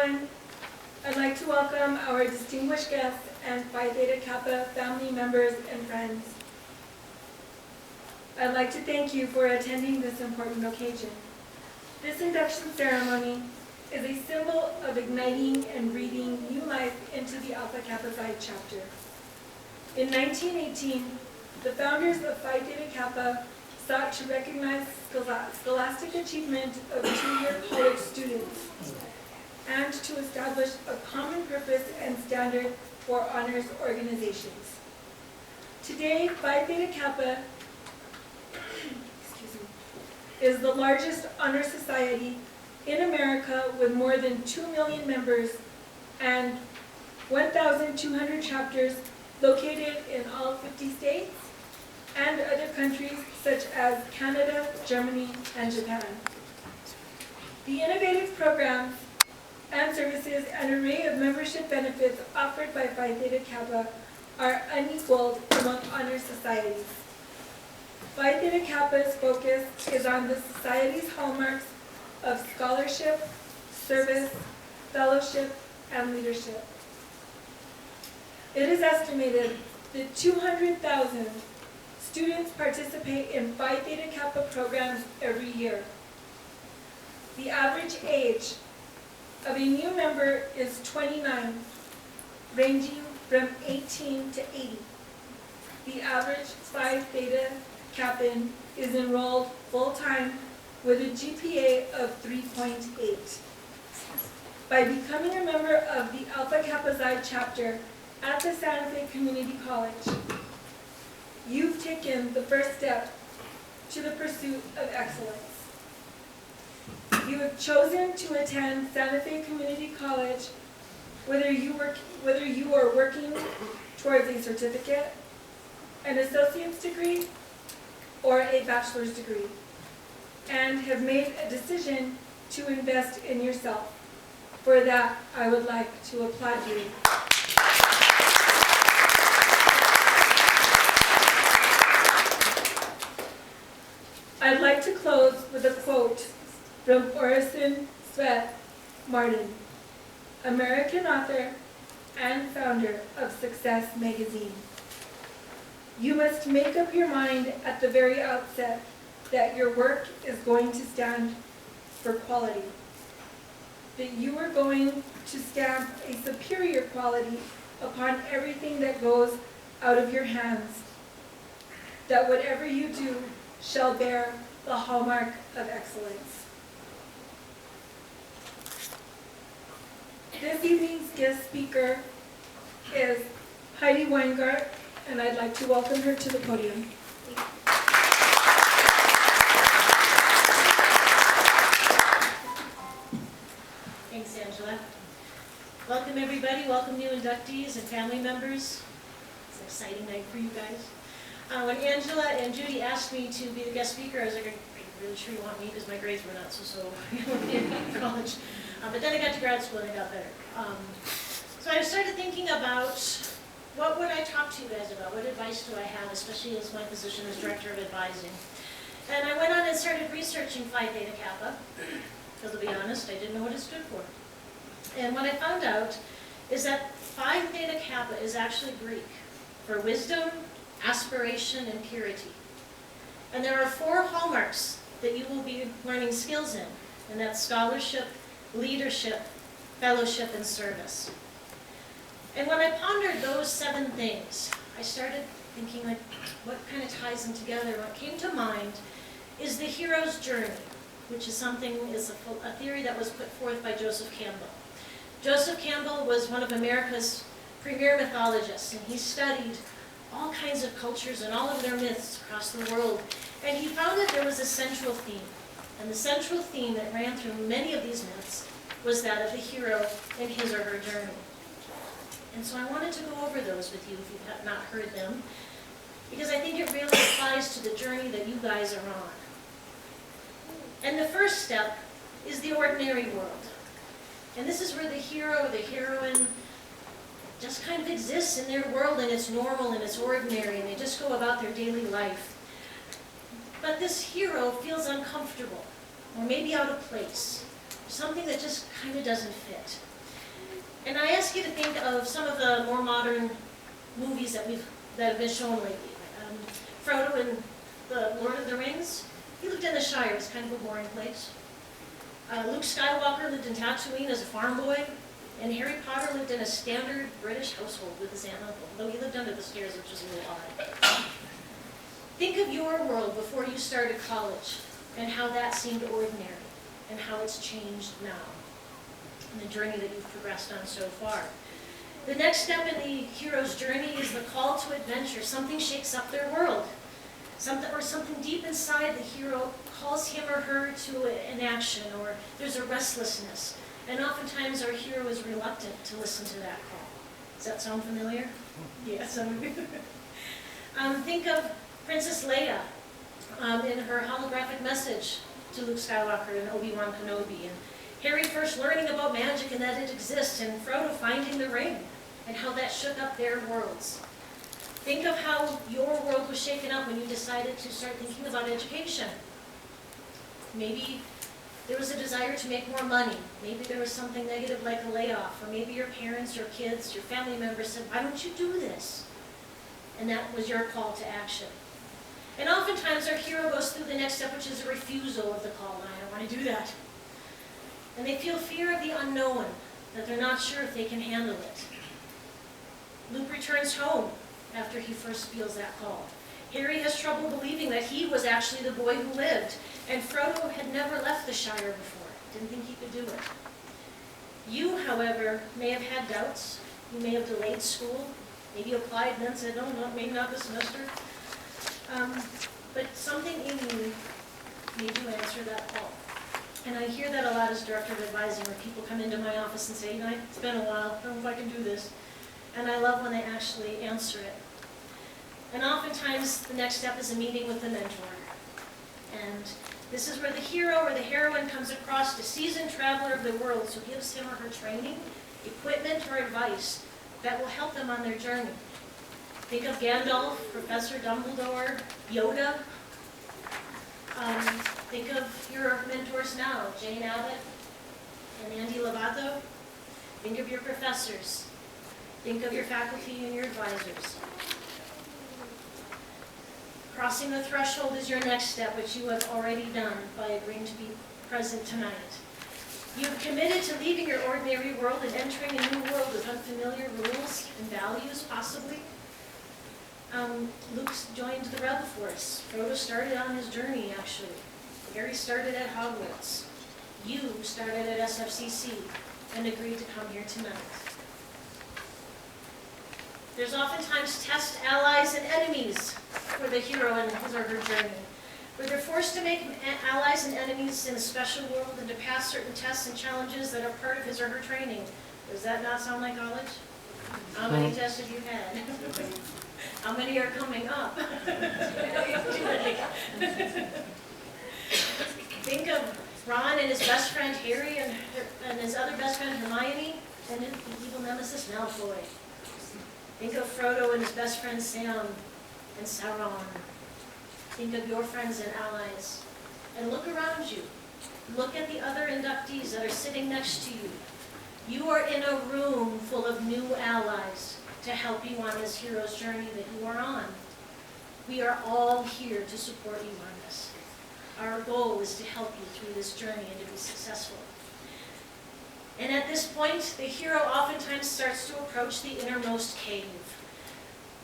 everyone. I'd like to welcome our distinguished guests and Phi Theta Kappa family members and friends. I'd like to thank you for attending this important occasion. This induction ceremony is a symbol of igniting and breathing new life into the Alpha Kappa Psi chapter. In 1918, the founders of Phi Theta Kappa sought to recognize scholastic achievement of two-year college students and to establish a common purpose and standard for honors organizations. Today, Phi Theta Kappa is the largest honor society in America with more than 2 million members and 1,200 chapters located in all 50 states and other countries such as Canada, Germany, and Japan. The innovative programs and services and array of membership benefits offered by Phi Theta Kappa are unequaled among honor societies. Phi Theta Kappa's focus is on the society's hallmarks of scholarship, service, fellowship, and leadership. It is estimated that 200,000 students participate in Phi Theta Kappa programs every year. The average age of a new member is 29, ranging from 18 to 80. The average Phi Theta Kappan is enrolled full-time with a GPA of 3.8. By becoming a member of the Alpha Kappa Psi chapter at the Santa Fe Community College, you've taken the first step to the pursuit of excellence. You have chosen to attend Santa Fe Community College whether you are working towards a certificate, an associate's degree, or a bachelor's degree, and have made a decision to invest in yourself. For that, I would like to applaud you. I'd like to close with a quote from Orison Swett Martin, American author and founder of Success Magazine. You must make up your mind at the very outset that your work is going to stand for quality, that you are going to stamp a superior quality upon everything that goes out of your hands, that whatever you do shall bear the hallmark of excellence. This evening's guest speaker is Heidi Weingart, and I'd like to welcome her to the podium. Thanks, Angela. Welcome, everybody. Welcome, new inductees and family members. It's an exciting night for you guys. When Angela and Judy asked me to be the guest speaker, I was like, are you really sure you want me? Because my grades were not so in college. But then I got to grad school and I got better. So I started thinking about what would I talk to you guys about? What advice do I have, especially as my position as Director of Advising? And I went on and started researching Phi Theta Kappa, because to be honest, I didn't know what it stood for. And what I found out is that Phi Theta Kappa is actually Greek for wisdom, aspiration, and purity. And there are 4 hallmarks that you will be learning skills in, and that's scholarship, leadership, fellowship, and service. And when I pondered those 7 things, I started thinking, like, what kind of ties them together? What came to mind is the hero's journey, which is a theory that was put forth by Joseph Campbell. Joseph Campbell was one of America's premier mythologists, and he studied all kinds of cultures and all of their myths across the world. And he found that there was a central theme. And the central theme that ran through many of these myths was that of the hero in his or her journey. And so I wanted to go over those with you if you have not heard them, because I think it really applies to the journey that you guys are on. And the first step is the ordinary world. And this is where the hero or the heroine just kind of exists in their world, and it's normal and it's ordinary, and they just go about their daily life. But this hero feels uncomfortable, or maybe out of place, something that just kind of doesn't fit. And I ask you to think of some of the more modern movies that have been shown lately. Frodo in the Lord of the Rings, he lived in the Shire. It's kind of a boring place. Luke Skywalker lived in Tatooine as a farm boy, and Harry Potter lived in a standard British household with his aunt and uncle, though he lived under the stairs, which is a little odd. Think of your world before you started college, and how that seemed ordinary, and how it's changed now, and the journey that you've progressed on so far. The next step in the hero's journey is the call to adventure. Something shakes up their world. Something deep inside the hero calls him or her to an action, or there's a restlessness. And oftentimes our hero is reluctant to listen to that call. Does that sound familiar? Yes. Think of Princess Leia in her holographic message to Luke Skywalker and Obi-Wan Kenobi, and Harry first learning about magic and that it exists, and Frodo finding the ring, and how that shook up their worlds. Think of how your world was shaken up when you decided to start thinking about education. Maybe there was a desire to make more money. Maybe there was something negative like a layoff, or maybe your parents, your kids, your family members said, "Why don't you do this?" And that was your call to action. And oftentimes our hero goes through the next step, which is a refusal of the call. I don't want to do that. And they feel fear of the unknown, that they're not sure if they can handle it. Luke returns home after he first feels that call. Harry has trouble believing that he was actually the boy who lived, and Frodo had never left the Shire before. Didn't think he could do it. You, however, may have had doubts. You may have delayed school. Maybe you applied and then said, "No, maybe not this semester." But something in you made you answer that call. And I hear that a lot as director of advising, where people come into my office and say, "It's been a while, I don't know if I can do this." And I love when they actually answer it. And oftentimes, the next step is a meeting with the mentor. And this is where the hero or the heroine comes across a seasoned traveler of the world who gives him or her training, equipment, or advice that will help them on their journey. Think of Gandalf, Professor Dumbledore, Yoda. Think of your mentors now, Jane Abbott and Andy Lovato. Think of your professors. Think of your faculty and your advisors. Crossing the threshold is your next step, which you have already done by agreeing to be present tonight. You've committed to leaving your ordinary world and entering a new world with unfamiliar rules and values, possibly. Luke's joined the Rebel Force. Frodo started on his journey, actually. Harry started at Hogwarts. You started at SFCC and agreed to come here tonight. There's oftentimes test allies and enemies for the hero in his or her journey, where they're forced to make allies and enemies in a special world and to pass certain tests and challenges that are part of his or her training. Does that not sound like college? How many tests have you had? How many are coming up? Think of Ron and his best friend Harry and his other best friend Hermione and his evil nemesis Malfoy. Think of Frodo and his best friend Sam and Sauron. Think of your friends and allies. And look around you. Look at the other inductees that are sitting next to you. You are in a room full of new allies to help you on this hero's journey that you are on. We are all here to support you on this. Our goal is to help you through this journey and to be successful. And at this point, the hero oftentimes starts to approach the innermost cave,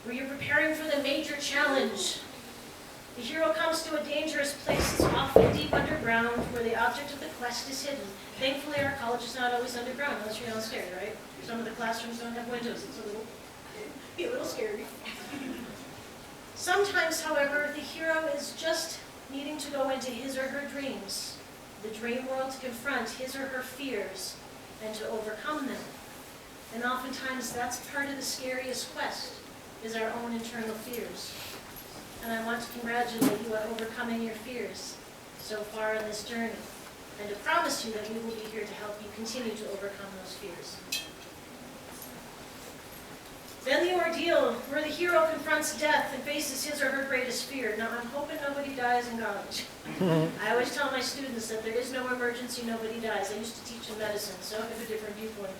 where you're preparing for the major challenge. The hero comes to a dangerous place. It's often deep underground, where the object of the quest is hidden. Thankfully, our college is not always underground, unless you're downstairs, right? Some of the classrooms don't have windows. It's be a little scary. Sometimes, however, the hero is just needing to go into his or her dreams, the dream world, to confront his or her fears and to overcome them. And oftentimes that's part of the scariest quest, is our own internal fears. And I want to congratulate you on overcoming your fears so far in this journey, and to promise you that we will be here to help you continue to overcome those fears. Then the ordeal, where the hero confronts death and faces his or her greatest fear. Now, I'm hoping nobody dies in college. I always tell my students that there is no emergency, nobody dies. I used to teach in medicine, so I have a different viewpoint.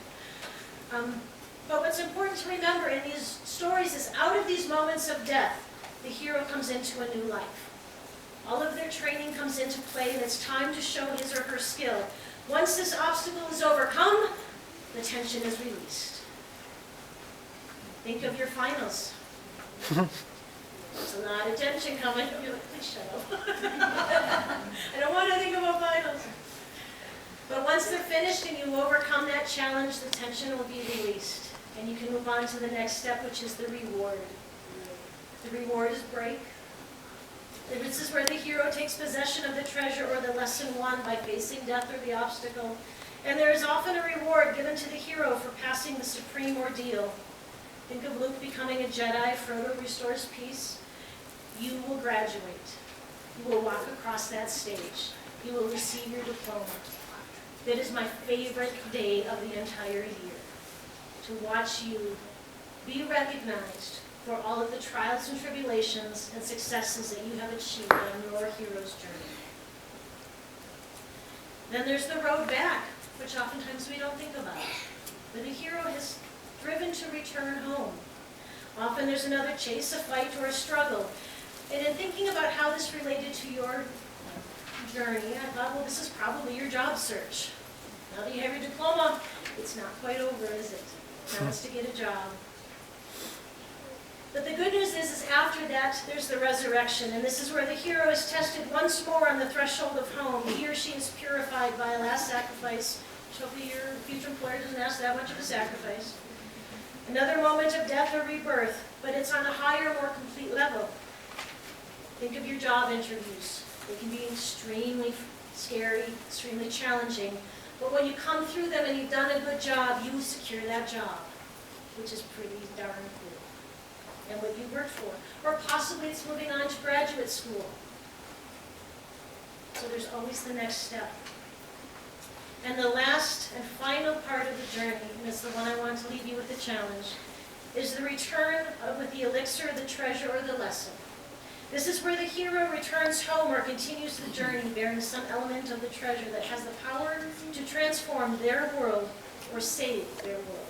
But what's important to remember in these stories is out of these moments of death, the hero comes into a new life. All of their training comes into play, and it's time to show his or her skill. Once this obstacle is overcome, the tension is released. Think of your finals. There's a lot of tension coming. You're like, please shut up. I don't want to think about finals. But once they're finished and you overcome that challenge, the tension will be released. And you can move on to the next step, which is the reward. The reward is break. This is where the hero takes possession of the treasure or the lesson won by facing death or the obstacle. And there is often a reward given to the hero for passing the supreme ordeal. Think of Luke becoming a Jedi, Frodo restores peace. You will graduate. You will walk across that stage. You will receive your diploma. That is my favorite day of the entire year. To watch you be recognized for all of the trials and tribulations and successes that you have achieved on your hero's journey. Then there's the road back, which oftentimes we don't think about. But the hero has driven to return home. Often there's another chase, a fight, or a struggle. And in thinking about how this related to your journey, I thought, well, this is probably your job search. Now that you have your diploma, it's not quite over, is it? Now it's to get a job. But the good news is after that, there's the resurrection. And this is where the hero is tested once more on the threshold of home. He or she is purified by a last sacrifice. Hopefully your future employer doesn't ask that much of a sacrifice. Another moment of death or rebirth, but it's on a higher, more complete level. Think of your job interviews. They can be extremely scary, extremely challenging. But when you come through them and you've done a good job, you secure that job, which is pretty darn cool. And what you worked for. Or possibly it's moving on to graduate school. So there's always the next step. And the last and final part of the journey, and it's the one I want to leave you with the challenge, is the return with the elixir, the treasure, or the lesson. This is where the hero returns home or continues the journey bearing some element of the treasure that has the power to transform their world or save their world.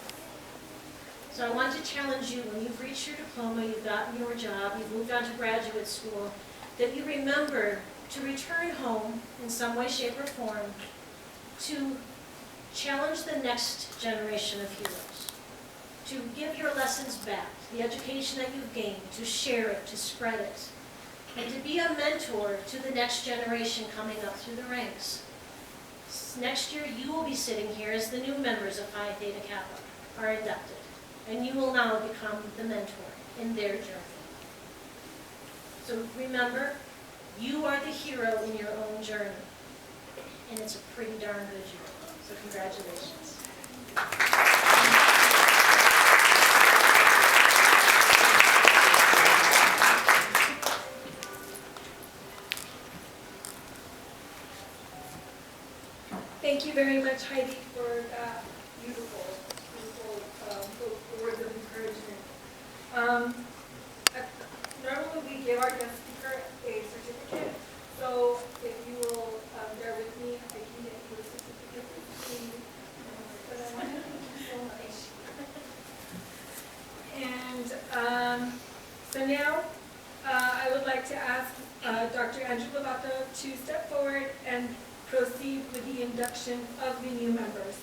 So I want to challenge you, when you've reached your diploma, you've gotten your job, you've moved on to graduate school, that you remember to return home in some way, shape, or form to challenge the next generation of heroes, to give your lessons back, the education that you've gained, to share it, to spread it, and to be a mentor to the next generation coming up through the ranks. Next year, you will be sitting here as the new members of Phi Theta Kappa are inducted, and you will now become the mentor in their journey. So remember, you are the hero in your own journey, and it's a pretty darn good year. So congratulations. Thank you very much, Heidi, for that beautiful words of encouragement. Normally we give our guest speaker a certificate, so if you will bear with me, I can get you a certificate. Thank you so much. And so now I would like to ask Dr. Andrew Lovato to step forward and proceed with the induction of the new members.